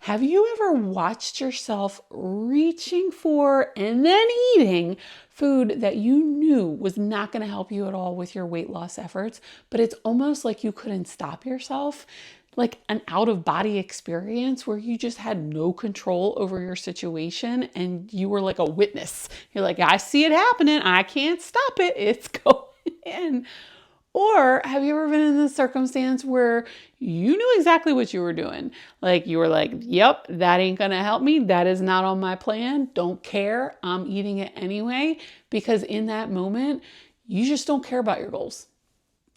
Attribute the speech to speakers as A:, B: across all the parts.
A: Have you ever watched yourself reaching for and then eating food that you knew was not going to help you at all with your weight loss efforts, but it's almost like you couldn't stop yourself? Like an out of body experience where you just had no control over your situation and you were like a witness. You're like, I see it happening. I can't stop it. It's going in. Or have you ever been in this circumstance where you knew exactly what you were doing? Like you were like, yep, that ain't gonna help me. That is not on my plan. Don't care. I'm eating it anyway. Because in that moment, you just don't care about your goals.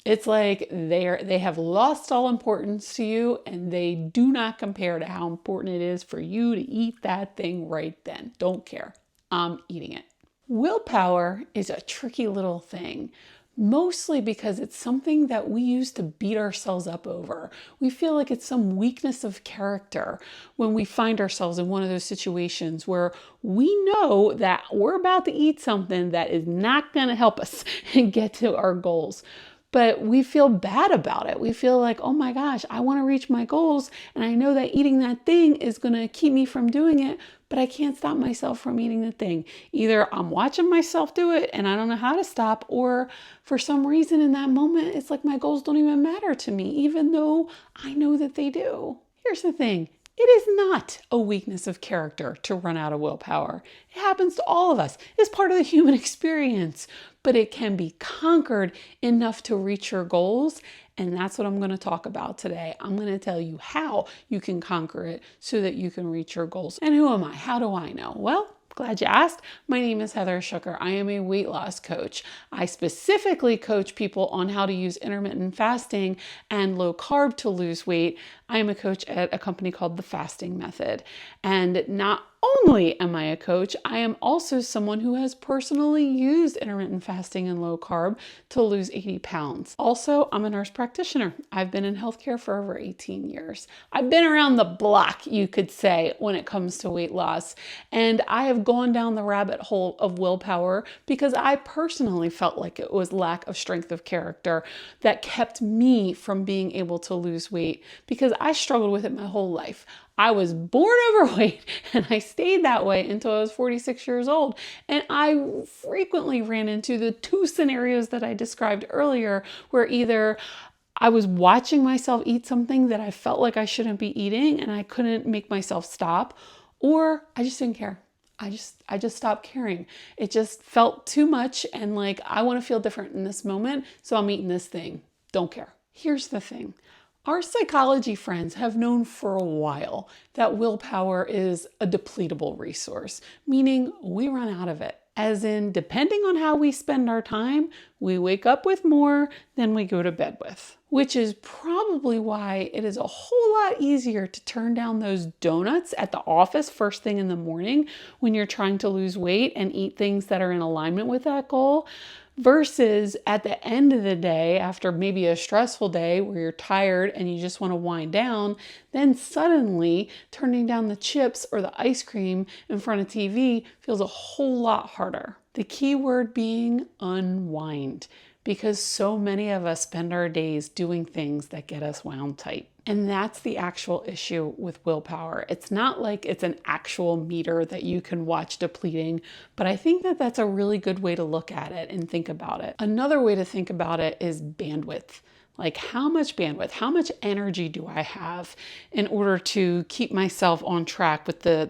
A: It's like they have lost all importance to you and they do not compare to how important it is for you to eat that thing right then. Don't care. I'm eating it. Willpower is a tricky little thing, mostly because it's something that we use to beat ourselves up over. We feel like it's some weakness of character when we find ourselves in one of those situations where we know that we're about to eat something that is not going to help us and get to our goals. But we feel bad about it. We feel like, oh my gosh, I want to reach my goals. And I know that eating that thing is going to keep me from doing it, but I can't stop myself from eating the thing. Either I'm watching myself do it and I don't know how to stop, or for some reason in that moment, it's like my goals don't even matter to me, even though I know that they do. Here's the thing. It is not a weakness of character to run out of willpower. It happens to all of us. It's part of the human experience, but it can be conquered enough to reach your goals. And that's what I'm going to talk about today. I'm going to tell you how you can conquer it so that you can reach your goals. And who am I? How do I know? Well, glad you asked. My name is Heather Schucker. I am a weight loss coach. I specifically coach people on how to use intermittent fasting and low carb to lose weight. I am a coach at a company called The Fasting Method. And not only am I a coach, I am also someone who has personally used intermittent fasting and low carb to lose 80 pounds. Also, I'm a nurse practitioner. I've been in healthcare for over 18 years. I've been around the block, you could say, when it comes to weight loss. And I have gone down the rabbit hole of willpower because I personally felt like it was lack of strength of character that kept me from being able to lose weight, because I struggled with it my whole life. I was born overweight and I stayed that way until I was 46 years old. And I frequently ran into the two scenarios that I described earlier, where either I was watching myself eat something that I felt like I shouldn't be eating and I couldn't make myself stop, or I just didn't care. I just stopped caring. It just felt too much and like, I want to feel different in this moment, so I'm eating this thing. Don't care. Here's the thing. Our psychology friends have known for a while that willpower is a depletable resource, meaning we run out of it. As in, depending on how we spend our time, we wake up with more than we go to bed with. Which is probably why it is a whole lot easier to turn down those donuts at the office first thing in the morning when you're trying to lose weight and eat things that are in alignment with that goal, versus at the end of the day, after maybe a stressful day where you're tired and you just want to wind down, then suddenly turning down the chips or the ice cream in front of TV feels a whole lot harder. The key word being unwind, because so many of us spend our days doing things that get us wound tight. And that's the actual issue with willpower. It's not like it's an actual meter that you can watch depleting, but I think that that's a really good way to look at it and think about it. Another way to think about it is bandwidth. Like, how much bandwidth, how much energy do I have in order to keep myself on track with the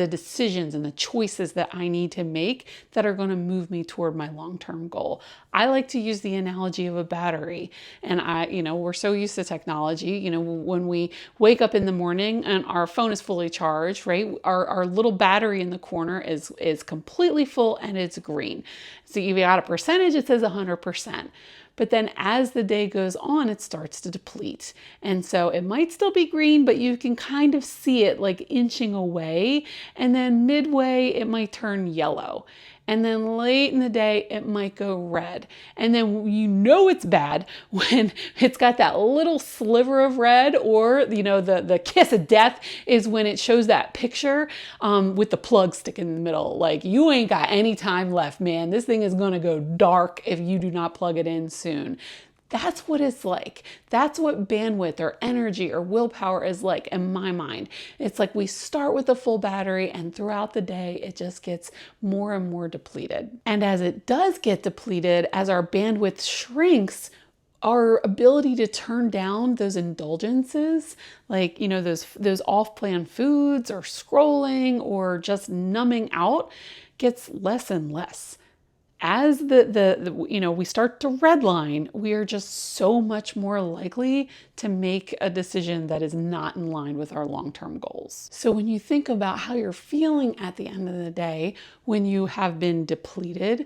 A: decisions and the choices that I need to make that are going to move me toward my long-term goal? I like to use the analogy of a battery. And we're so used to technology, when we wake up in the morning and our phone is fully charged, right? Our little battery in the corner is completely full and it's green. So you've got a percentage, it says 100%. But then as the day goes on, it starts to deplete. And so it might still be green, but you can kind of see it like inching away. And then midway, it might turn yellow. And then late in the day, it might go red. And then it's bad when it's got that little sliver of red, or, the kiss of death is when it shows that picture with the plug stick in the middle. Like, you ain't got any time left, man. This thing is going to go dark if you do not plug it in soon. That's what it's like. That's what bandwidth or energy or willpower is like in my mind. It's like we start with a full battery and throughout the day, it just gets more and more depleted. And as it does get depleted, as our bandwidth shrinks, our ability to turn down those indulgences, like, those off-plan foods or scrolling or just numbing out, gets less and less. As we start to redline, we are just so much more likely to make a decision that is not in line with our long-term goals. So when you think about how you're feeling at the end of the day, when you have been depleted,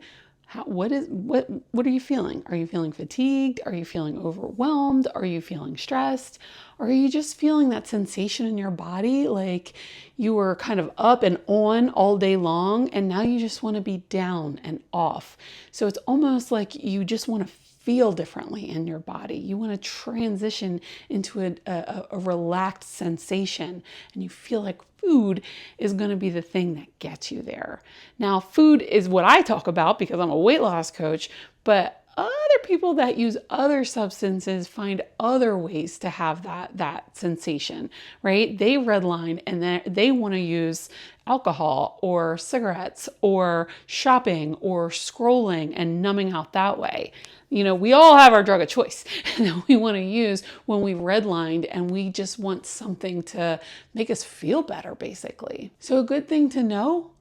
A: what are you feeling? Are you feeling fatigued? Are you feeling overwhelmed? Are you feeling stressed? Or are you just feeling that sensation in your body like you were kind of up and on all day long and now you just want to be down and off? So it's almost like you just want to feel differently in your body. You want to transition into a relaxed sensation, and you feel like food is going to be the thing that gets you there. Now, food is what I talk about because I'm a weight loss coach, but other people that use other substances find other ways to have that sensation, right? They redline and then they want to use alcohol or cigarettes or shopping or scrolling and numbing out that way. We all have our drug of choice that we want to use when we redlined and we just want something to make us feel better, basically. So a good thing to know: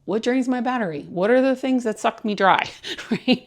A: what drains my battery? What are the things that suck me dry, right?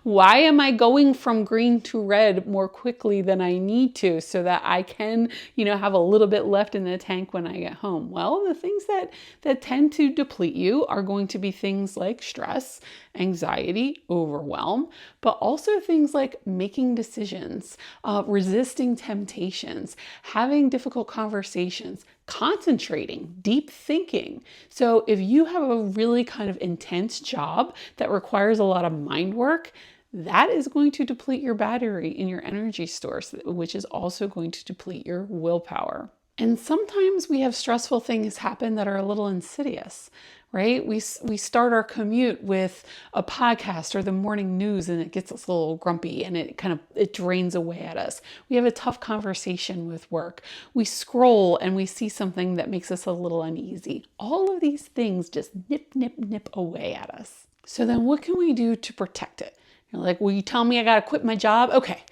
A: Why am I going from green to red more quickly than I need to so that I can, have a little bit left in the tank when I get home? Well, the things that tend to deplete you are going to be things like stress, anxiety, overwhelm, but also things like making decisions, resisting temptations, having difficult conversations, concentrating, deep thinking. So if you have a really kind of intense job that requires a lot of mind work, that is going to deplete your battery in your energy stores, which is also going to deplete your willpower. And sometimes we have stressful things happen that are a little insidious, right? We start our commute with a podcast or the morning news and it gets us a little grumpy and it drains away at us. We have a tough conversation with work. We scroll and we see something that makes us a little uneasy. All of these things just nip away at us. So then what can we do to protect it? You're like, will you tell me I got to quit my job? Okay.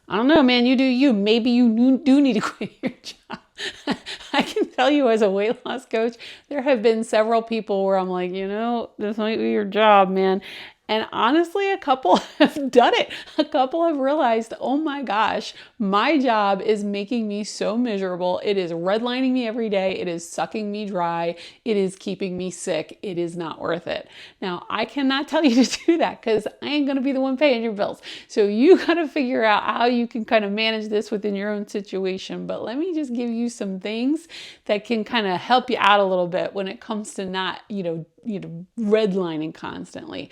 A: I don't know, man, you do you. Maybe you do need to quit your job. I can tell you as a weight loss coach, there have been several people where I'm like, this might be your job, man. And honestly, a couple have done it. A couple have realized, oh my gosh, my job is making me so miserable. It is redlining me every day. It is sucking me dry. It is keeping me sick. It is not worth it. Now, I cannot tell you to do that because I ain't going to be the one paying your bills. So you got to figure out how you can kind of manage this within your own situation. But let me just give you some things that can kind of help you out a little bit when it comes to not, redlining constantly.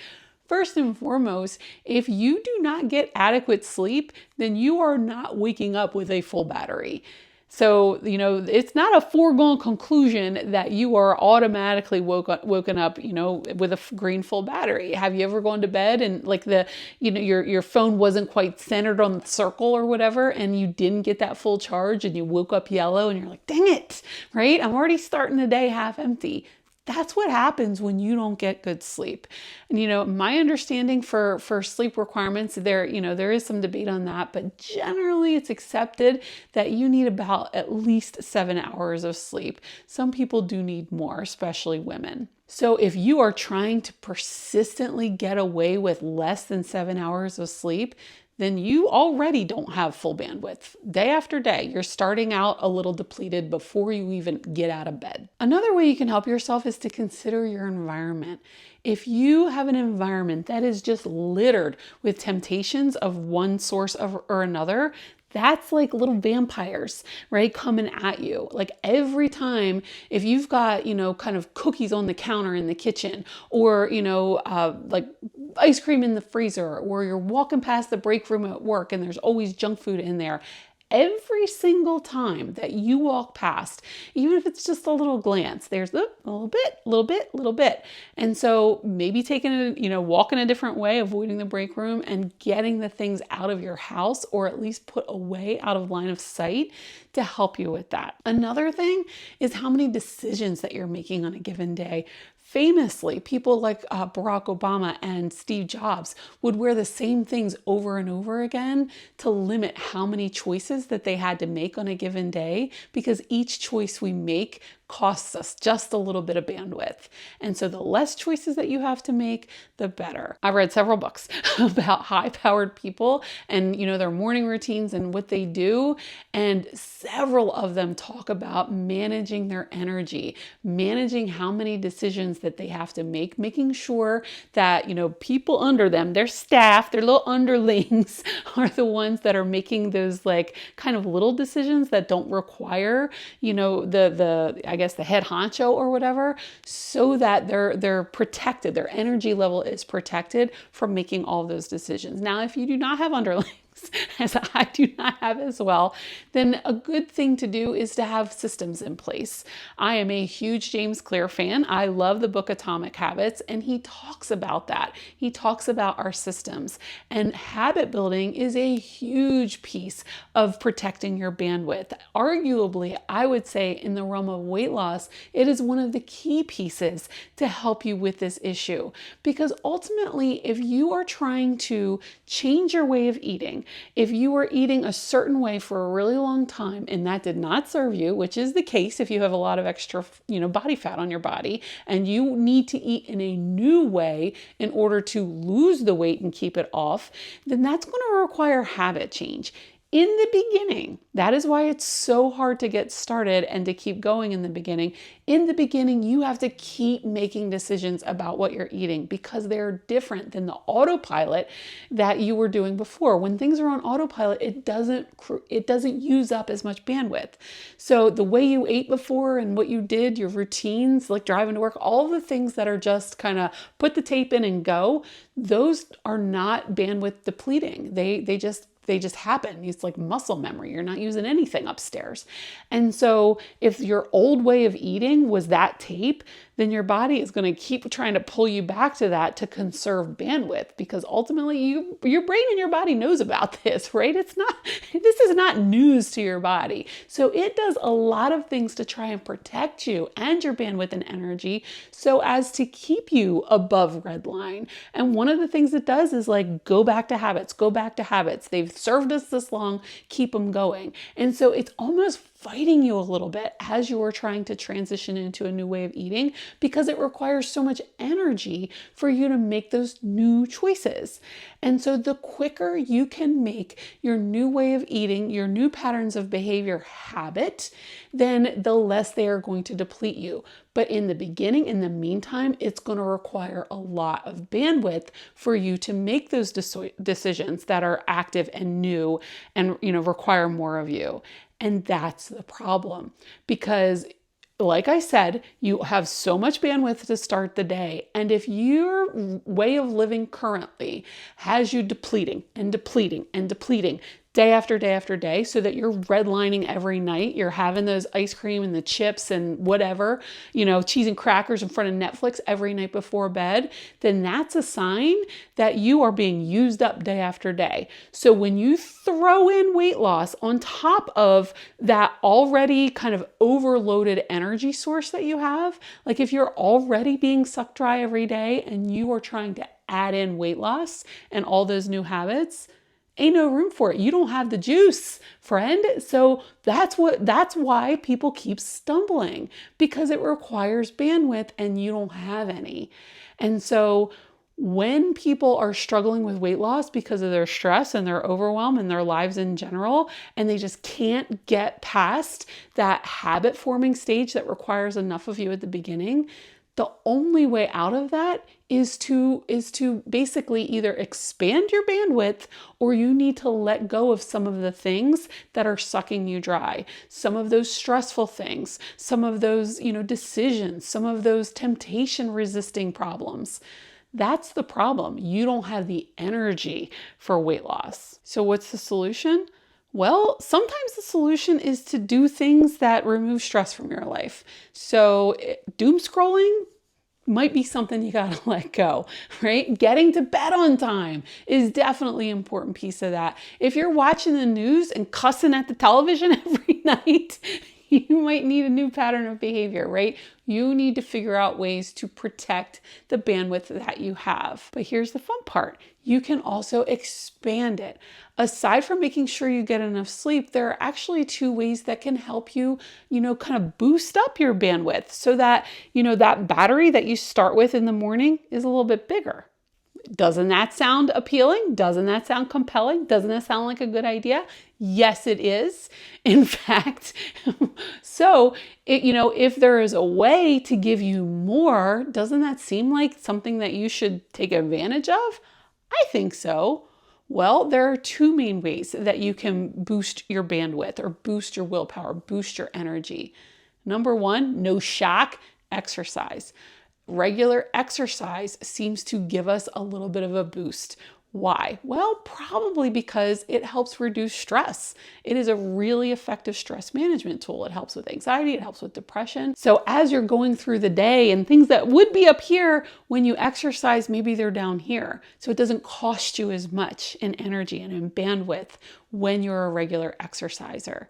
A: First and foremost, if you do not get adequate sleep, then you are not waking up with a full battery. So, it's not a foregone conclusion that you are automatically woken up, with a green full battery. Have you ever gone to bed and your phone wasn't quite centered on the circle or whatever, and you didn't get that full charge and you woke up yellow and you're like, dang it, right? I'm already starting the day half empty. That's what happens when you don't get good sleep. And, my understanding for sleep requirements, there is some debate on that, but generally it's accepted that you need about at least 7 hours of sleep. Some people do need more, especially women. So if you are trying to persistently get away with less than 7 hours of sleep, then you already don't have full bandwidth. Day after day, you're starting out a little depleted before you even get out of bed. Another way you can help yourself is to consider your environment. If you have an environment that is just littered with temptations of one source or another, that's like little vampires, right? Coming at you. Like every time, if you've got, kind of cookies on the counter in the kitchen or, like ice cream in the freezer, or you're walking past the break room at work and there's always junk food in there, Every single time that you walk past, even if it's just a little glance, there's a little bit, little bit, little bit. And so maybe taking it, walking a different way, avoiding the break room and getting the things out of your house, or at least put away out of line of sight to help you with that. Another thing is how many decisions that you're making on a given day. Famously, people like Barack Obama and Steve Jobs would wear the same things over and over again to limit how many choices that they had to make on a given day, because each choice we make costs us just a little bit of bandwidth. And so the less choices that you have to make, the better. I've read several books about high-powered people and, their morning routines and what they do. And several of them talk about managing their energy, managing how many decisions that they have to make, making sure that, people under them, their staff, their little underlings are the ones that are making those like kind of little decisions that don't require, the head honcho or whatever, so that they're protected. Their energy level is protected from making all those decisions. Now, if you do not have underlings, as I do not have as well, then a good thing to do is to have systems in place. I am a huge James Clear fan. I love the book Atomic Habits, and he talks about that. He talks about our systems, and habit building is a huge piece of protecting your bandwidth. Arguably, I would say in the realm of weight loss, it is one of the key pieces to help you with this issue, because ultimately, if you are trying to change your way of eating, if you were eating a certain way for a really long time and that did not serve you, which is the case if you have a lot of extra, body fat on your body, and you need to eat in a new way in order to lose the weight and keep it off, then that's going to require habit change. In the beginning, that is why it's so hard to get started and to keep going in the beginning. In the beginning, you have to keep making decisions about what you're eating, because they're different than the autopilot that you were doing before. When things are on autopilot, it doesn't use up as much bandwidth. So the way you ate before and what you did, your routines, like driving to work, all the things that are just kind of put the tape in and go, those are not bandwidth depleting. They just happen. It's like muscle memory. You're not using anything upstairs. And so if your old way of eating was that tape, then your body is going to keep trying to pull you back to that to conserve bandwidth, because ultimately your brain and your body knows about this, right? This is not news to your body. So it does a lot of things to try and protect you and your bandwidth and energy so as to keep you above red line. And one of the things it does is like, go back to habits. They've served us this long, keep them going. And so it's almost fighting you a little bit as you're trying to transition into a new way of eating, because it requires so much energy for you to make those new choices. And so the quicker you can make your new way of eating, your new patterns of behavior habit, then the less they are going to deplete you. But in the beginning, in the meantime, it's going to require a lot of bandwidth for you to make those decisions that are active and new and, require more of you. And that's the problem, because like I said, you have so much bandwidth to start the day. And if your way of living currently has you depleting and depleting and depleting day after day after day, so that you're redlining every night, you're having those ice cream and the chips and whatever, cheese and crackers in front of Netflix every night before bed, then that's a sign that you are being used up day after day. So when you throw in weight loss on top of that already kind of overloaded energy source that you have, like if you're already being sucked dry every day and you are trying to add in weight loss and all those new habits, ain't no room for it. You don't have the juice, friend. So that's why people keep stumbling, because it requires bandwidth and you don't have any. And so when people are struggling with weight loss because of their stress and their overwhelm and their lives in general, and they just can't get past that habit forming stage that requires enough of you at the beginning, the only way out of that is to basically either expand your bandwidth, or you need to let go of some of the things that are sucking you dry. Some of those stressful things, some of those, decisions, some of those temptation resisting problems. That's the problem. You don't have the energy for weight loss. So what's the solution? Well, sometimes the solution is to do things that remove stress from your life. So doom scrolling might be something you gotta let go, right? Getting to bed on time is definitely an important piece of that. If you're watching the news and cussing at the television every night, you might need a new pattern of behavior, right? You need to figure out ways to protect the bandwidth that you have. But here's the fun part. You can also expand it. Aside from making sure you get enough sleep, there are actually 2 ways that can help you, kind of boost up your bandwidth so that, that battery that you start with in the morning is a little bit bigger. Doesn't that sound appealing? Doesn't that sound compelling? Doesn't that sound like a good idea? Yes, it is. In fact, so if there is a way to give you more, doesn't that seem like something that you should take advantage of? I think so. Well, there are 2 main ways that you can boost your bandwidth or boost your willpower, boost your energy. Number 1, no shock, exercise. Regular exercise seems to give us a little bit of a boost. Why? Well, probably because it helps reduce stress. It is a really effective stress management tool. It helps with anxiety, it helps with depression. So as you're going through the day and things that would be up here when you exercise, maybe they're down here. So it doesn't cost you as much in energy and in bandwidth when you're a regular exerciser.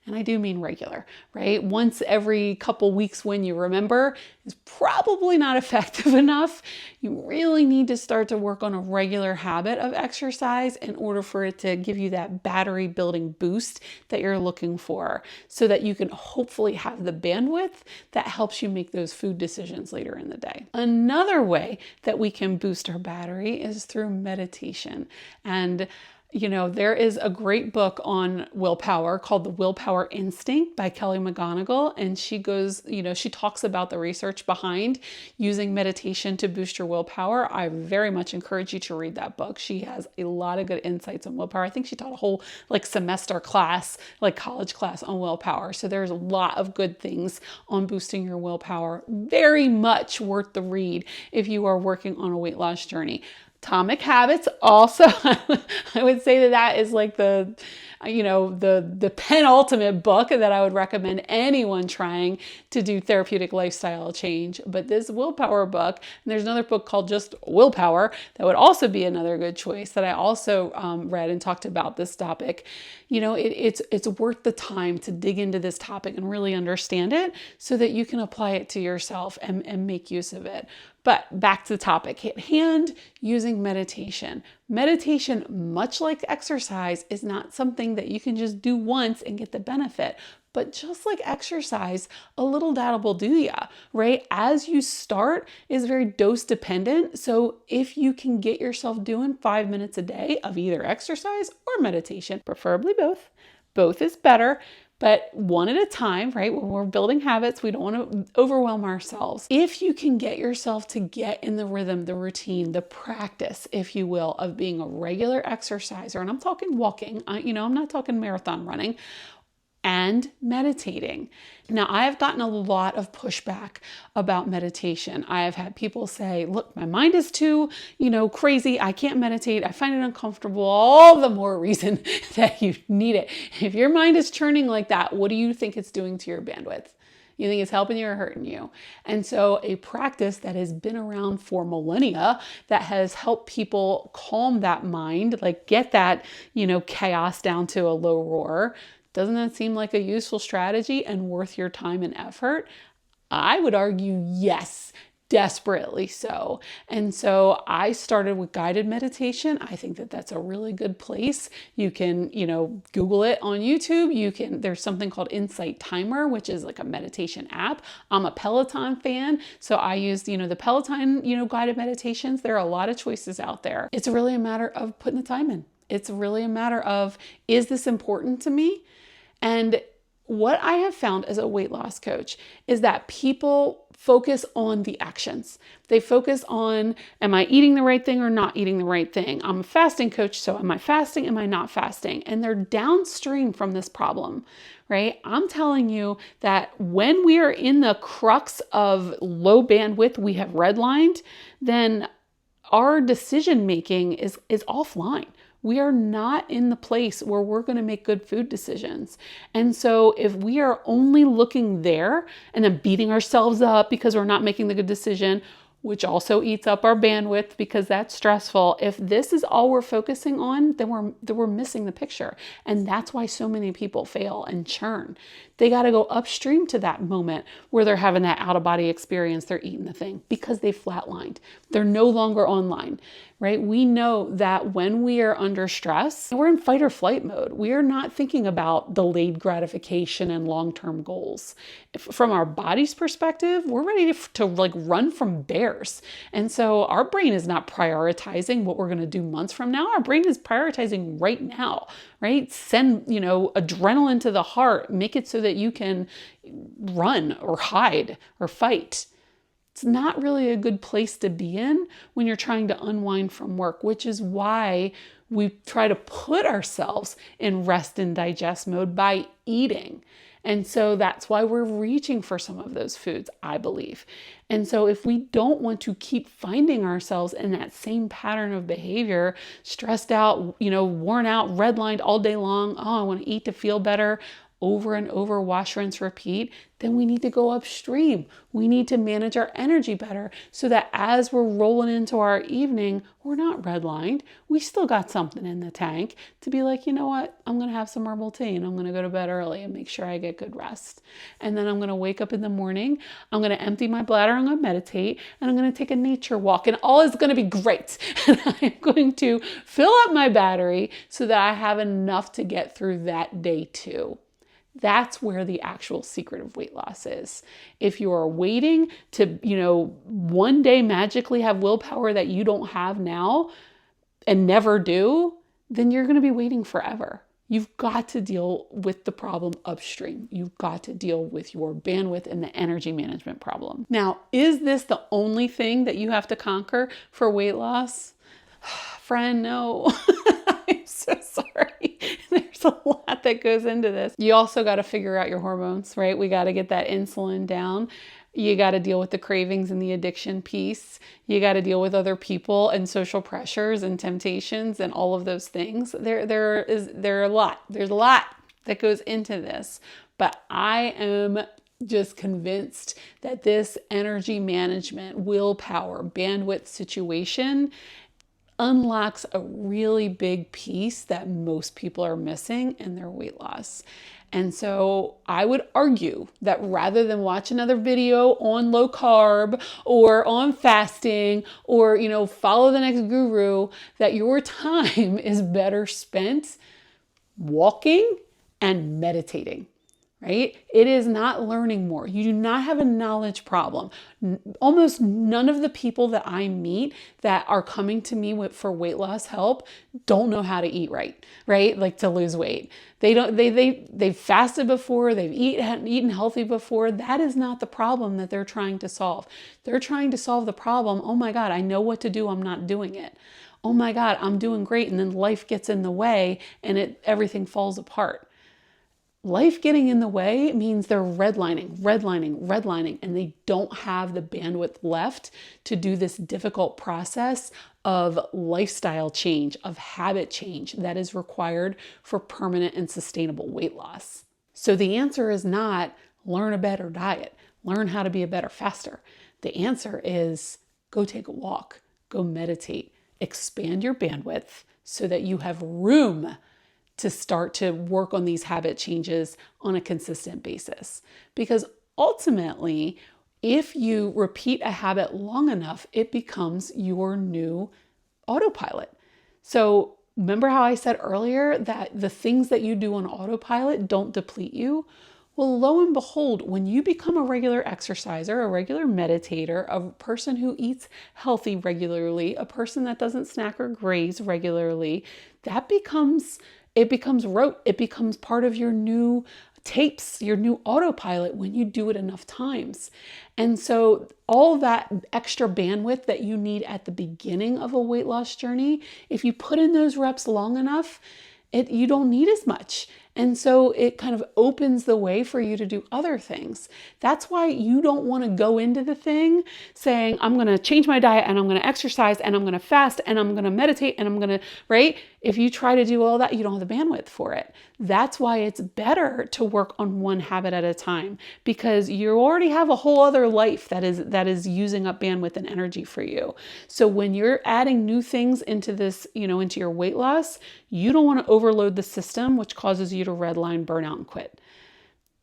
A: And I do mean regular, right? Once every couple weeks when you remember is probably not effective enough. You really need to start to work on a regular habit of exercise in order for it to give you that battery building boost that you're looking for so that you can hopefully have the bandwidth that helps you make those food decisions later in the day. Another way that we can boost our battery is through meditation. And there is a great book on willpower called The Willpower Instinct by Kelly McGonigal. And she talks about the research behind using meditation to boost your willpower. I very much encourage you to read that book. She has a lot of good insights on willpower. I think she taught a whole semester class, college class on willpower. So there's a lot of good things on boosting your willpower. Very much worth the read if you are working on a weight loss journey. Atomic Habits also, I would say that is the penultimate book that I would recommend anyone trying to do therapeutic lifestyle change. But this willpower book, and there's another book called just Willpower that would also be another good choice that I also read and talked about this topic. It's worth the time to dig into this topic and really understand it so that you can apply it to yourself and make use of it. But back to the topic at hand, using meditation. Meditation, much like exercise, is not something that you can just do once and get the benefit. But just like exercise, a little dabble will do ya, right? As you start is very dose dependent. So if you can get yourself doing 5 minutes a day of either exercise or meditation, preferably both is better. But one at a time, right? When we're building habits, we don't want to overwhelm ourselves. If you can get yourself to get in the rhythm, the routine, the practice, if you will, of being a regular exerciser, and I'm talking walking, I'm not talking marathon running, and meditating. Now, I have gotten a lot of pushback about meditation. I have had people say, look, my mind is too, crazy. I can't meditate. I find it uncomfortable. All the more reason that you need it. If your mind is churning like that, what do you think it's doing to your bandwidth? You think it's helping you or hurting you? And so a practice that has been around for millennia that has helped people calm that mind, get that, chaos down to a low roar. Doesn't that seem like a useful strategy and worth your time and effort? I would argue yes, desperately so. And so I started with guided meditation. I think that that's a really good place. You can, Google it on YouTube. There's something called Insight Timer, which is like a meditation app. I'm a Peloton fan. So I use, the Peloton, guided meditations. There are a lot of choices out there. It's really a matter of putting the time in. It's really a matter of, is this important to me? And what I have found as a weight loss coach is that people focus on the actions. They focus on, am I eating the right thing or not eating the right thing? I'm a fasting coach, so am I fasting? Am I not fasting? And they're downstream from this problem, right? I'm telling you that when we are in the crux of low bandwidth we have redlined, then our decision making is offline. we are not in the place where we're going to make good food decisions. And so if we are only looking there and then beating ourselves up because we're not making the good decision, which also eats up our bandwidth because that's stressful. If this is all we're focusing on, then we're missing the picture. And that's why so many people fail and churn. They got to go upstream to that moment where they're having that out-of-body experience. They're eating the thing because they flatlined. They're no longer online, right? We know that when we are under stress, we're in fight or flight mode. We are not thinking about delayed gratification and long-term goals. From our body's perspective, we're ready to like run from bears. And so our brain is not prioritizing what we're going to do months from now. Our brain is prioritizing right now, right? Send, adrenaline to the heart, make it so that you can run or hide or fight. It's not really a good place to be in when you're trying to unwind from work, which is why we try to put ourselves in rest and digest mode by eating. And so that's why we're reaching for some of those foods, I believe. And so if we don't want to keep finding ourselves in that same pattern of behavior, stressed out, worn out, redlined all day long, oh, I want to eat to feel better, over and over, wash, rinse, repeat, then we need to go upstream. We need to manage our energy better so that as we're rolling into our evening, we're not redlined. We still got something in the tank to be like, you know what? I'm going to have some herbal tea and I'm going to go to bed early and make sure I get good rest. And then I'm going to wake up in the morning. I'm going to empty my bladder. I'm going to meditate and I'm going to take a nature walk and all is going to be great. And I'm going to fill up my battery so that I have enough to get through that day too. That's where the actual secret of weight loss is. If you are waiting to, one day magically have willpower that you don't have now and never do, then you're going to be waiting forever. You've got to deal with the problem upstream. You've got to deal with your bandwidth and the energy management problem. Now, is this the only thing that you have to conquer for weight loss? Friend, no. I'm so sorry. There's a lot that goes into this. You also got to figure out your hormones, right? We got to get that insulin down. You got to deal with the cravings and the addiction piece. You got to deal with other people and social pressures and temptations and all of those things. There's a lot that goes into this. But I am just convinced that this energy management, willpower, bandwidth situation unlocks a really big piece that most people are missing in their weight loss. And so I would argue that rather than watch another video on low carb or on fasting or, follow the next guru, that your time is better spent walking and meditating. Right? It is not learning more. You do not have a knowledge problem. Almost none of the people that I meet that are coming to me for weight loss help don't know how to eat right? Like to lose weight. They've fasted before, they've eaten healthy before. That is not the problem that they're trying to solve. They're trying to solve the problem. Oh my God, I know what to do. I'm not doing it. Oh my God, I'm doing great. And then life gets in the way and everything falls apart. Life getting in the way means they're redlining, and they don't have the bandwidth left to do this difficult process of lifestyle change, of habit change that is required for permanent and sustainable weight loss. So the answer is not learn a better diet, learn how to be a better faster. The answer is go take a walk, go meditate, expand your bandwidth so that you have room to start to work on these habit changes on a consistent basis. Because ultimately, if you repeat a habit long enough, it becomes your new autopilot. So remember how I said earlier that the things that you do on autopilot don't deplete you? Well, lo and behold, when you become a regular exerciser, a regular meditator, a person who eats healthy regularly, a person that doesn't snack or graze regularly, it becomes rote. It becomes part of your new tapes, your new autopilot when you do it enough times. And so all that extra bandwidth that you need at the beginning of a weight loss journey, if you put in those reps long enough, you don't need as much. And so it kind of opens the way for you to do other things. That's why you don't want to go into the thing saying, I'm going to change my diet and I'm going to exercise and I'm going to fast and I'm going to meditate and I'm going to, right? If you try to do all that, you don't have the bandwidth for it. That's why it's better to work on one habit at a time, because you already have a whole other life that is using up bandwidth and energy for you. So when you're adding new things into this, into your weight loss, you don't want to overload the system, which causes you to redline, burn out, and quit.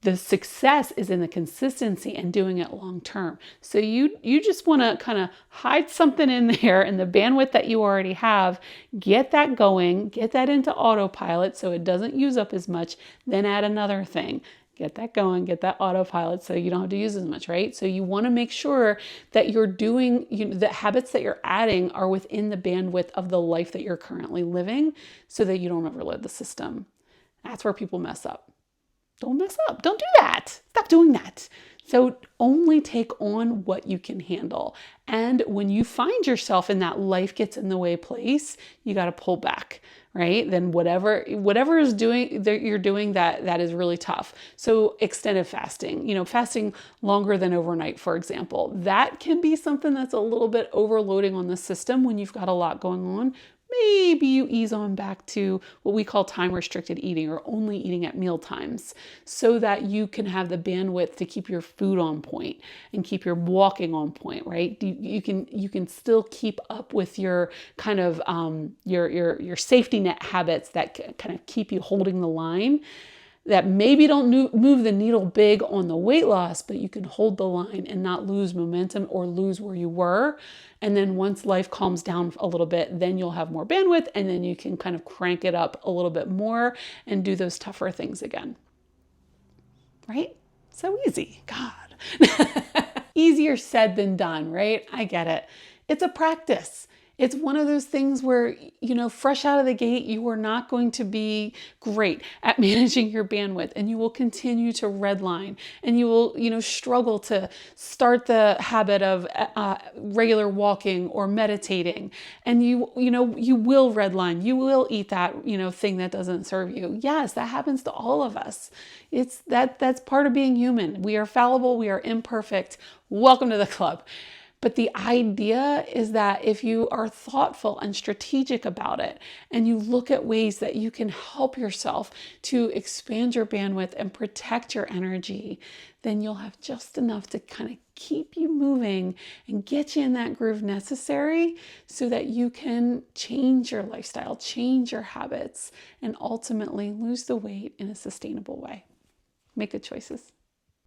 A: The success is in the consistency and doing it long term. So you just want to kind of hide something in there in the bandwidth that you already have, get that going, get that into autopilot so it doesn't use up as much, then add another thing. Get that going, get that autopilot so you don't have to use as much, right? So you want to make sure that you're doing, the habits that you're adding are within the bandwidth of the life that you're currently living so that you don't overload the system. That's where people mess up. Don't mess up. Don't do that. Stop doing that. So only take on what you can handle. And when you find yourself in that life gets in the way place, you got to pull back, right? Then whatever is doing that you're doing that is really tough. So extended fasting, fasting longer than overnight, for example, that can be something that's a little bit overloading on the system when you've got a lot going on. Maybe you ease on back to what we call time restricted eating, or only eating at meal times, so that you can have the bandwidth to keep your food on point and keep your walking on point, right? You can still keep up with your kind of your safety net habits that kind of keep you holding the line, that maybe don't move the needle big on the weight loss, but you can hold the line and not lose momentum or lose where you were. And then once life calms down a little bit, then you'll have more bandwidth, and then you can kind of crank it up a little bit more and do those tougher things again. Right? So easy. God. Easier said than done, right? I get it. It's a practice. It's one of those things where, fresh out of the gate, you are not going to be great at managing your bandwidth, and you will continue to redline, and you will, struggle to start the habit of regular walking or meditating. And you will redline, you will eat that, thing that doesn't serve you. Yes, that happens to all of us. That's part of being human. We are fallible. We are imperfect. Welcome to the club. But the idea is that if you are thoughtful and strategic about it, and you look at ways that you can help yourself to expand your bandwidth and protect your energy, then you'll have just enough to kind of keep you moving and get you in that groove necessary so that you can change your lifestyle, change your habits, and ultimately lose the weight in a sustainable way. Make good choices.